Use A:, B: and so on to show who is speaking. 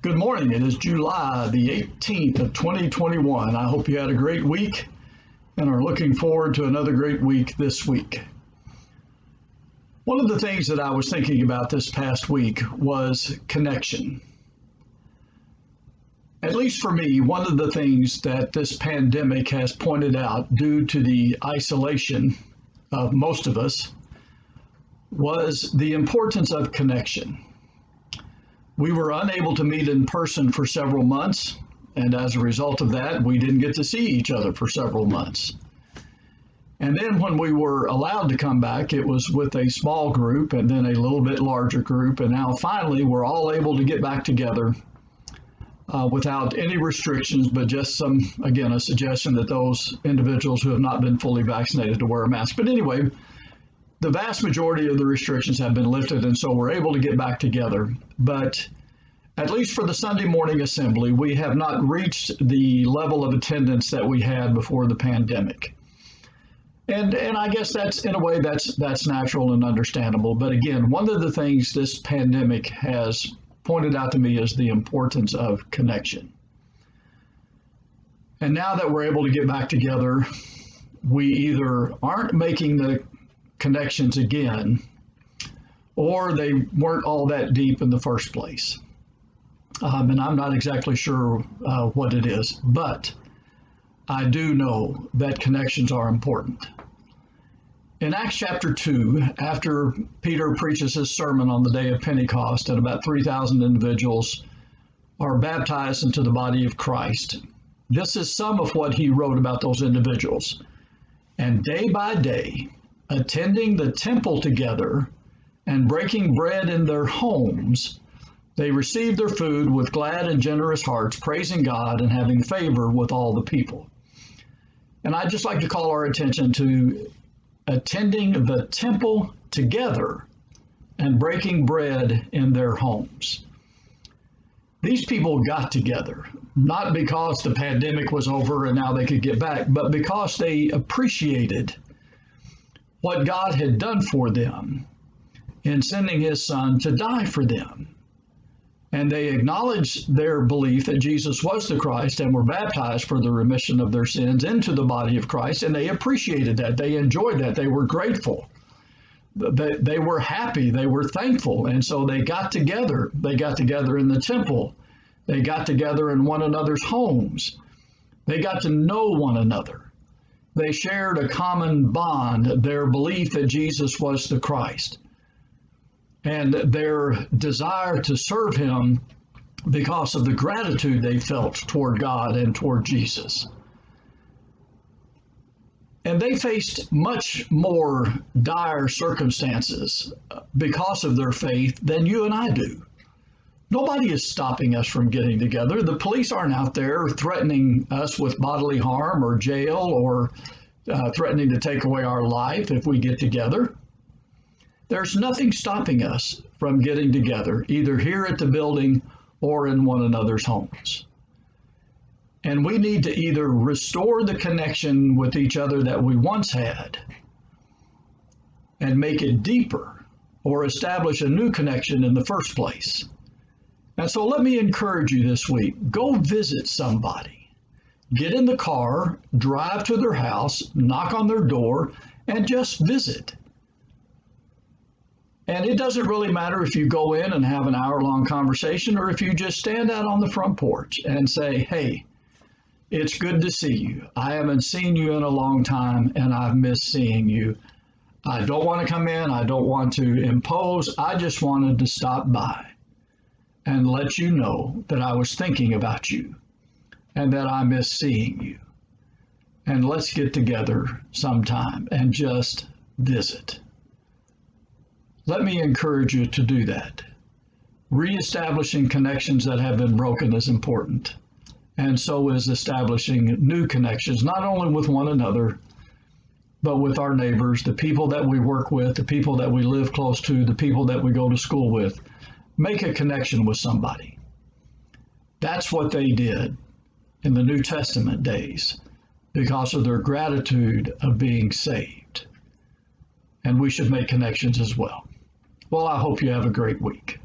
A: Good morning. It is July the 18th of 2021. I hope you had a great week and are looking forward to another great week this week. One of the things that I was thinking about this past week was connection. At least for me, one of the things that this pandemic has pointed out due to the isolation of most of us was the importance of connection. We were unable to meet in person for several months, and as a result of that, we didn't get to see each other for several months. And then when we were allowed to come back, it was with a small group and then a little bit larger group, and now finally we're all able to get back together without any restrictions, but just a suggestion that those individuals who have not been fully vaccinated to wear a mask. But anyway, the vast majority of the restrictions have been lifted, and so we're able to get back together. But at least for the Sunday morning assembly, we have not reached the level of attendance that we had before the pandemic. And I guess that's, in a way, that's natural and understandable. But again, one of the things this pandemic has pointed out to me is the importance of connection. And now that we're able to get back together, we either aren't making the connections again, or they weren't all that deep in the first place. And I'm not exactly sure what it is, but I do know that connections are important. In Acts chapter 2, after Peter preaches his sermon on the day of Pentecost, and about 3,000 individuals are baptized into the body of Christ, this is some of what he wrote about those individuals. And day by day, attending the temple together and breaking bread in their homes, they received their food with glad and generous hearts, praising God and having favor with all the people. And I'd just like to call our attention to attending the temple together and breaking bread in their homes. These people got together, not because the pandemic was over and now they could get back, but because they appreciated what God had done for them in sending his son to die for them. And they acknowledged their belief that Jesus was the Christ and were baptized for the remission of their sins into the body of Christ. And they appreciated that. They enjoyed that. They were grateful. They were happy. They were thankful. And so they got together. They got together in the temple. They got together in one another's homes. They got to know one another. They shared a common bond, their belief that Jesus was the Christ, and their desire to serve him because of the gratitude they felt toward God and toward Jesus. And they faced much more dire circumstances because of their faith than you and I do. Nobody is stopping us from getting together. The police aren't out there threatening us with bodily harm or jail or threatening to take away our life if we get together. There's nothing stopping us from getting together, either here at the building or in one another's homes. And we need to either restore the connection with each other that we once had and make it deeper, or establish a new connection in the first place. And so let me encourage you this week, go visit somebody. Get in the car, drive to their house, knock on their door, and just visit. And it doesn't really matter if you go in and have an hour-long conversation or if you just stand out on the front porch and say, hey, it's good to see you. I haven't seen you in a long time and I've missed seeing you. I don't want to come in. I don't want to impose. I just wanted to stop by and let you know that I was thinking about you and that I miss seeing you. And let's get together sometime and just visit. Let me encourage you to do that. Reestablishing connections that have been broken is important. And so is establishing new connections, not only with one another, but with our neighbors, the people that we work with, the people that we live close to, the people that we go to school with. Make a connection with somebody. That's what they did in the New Testament days because of their gratitude of being saved. And we should make connections as well. Well, I hope you have a great week.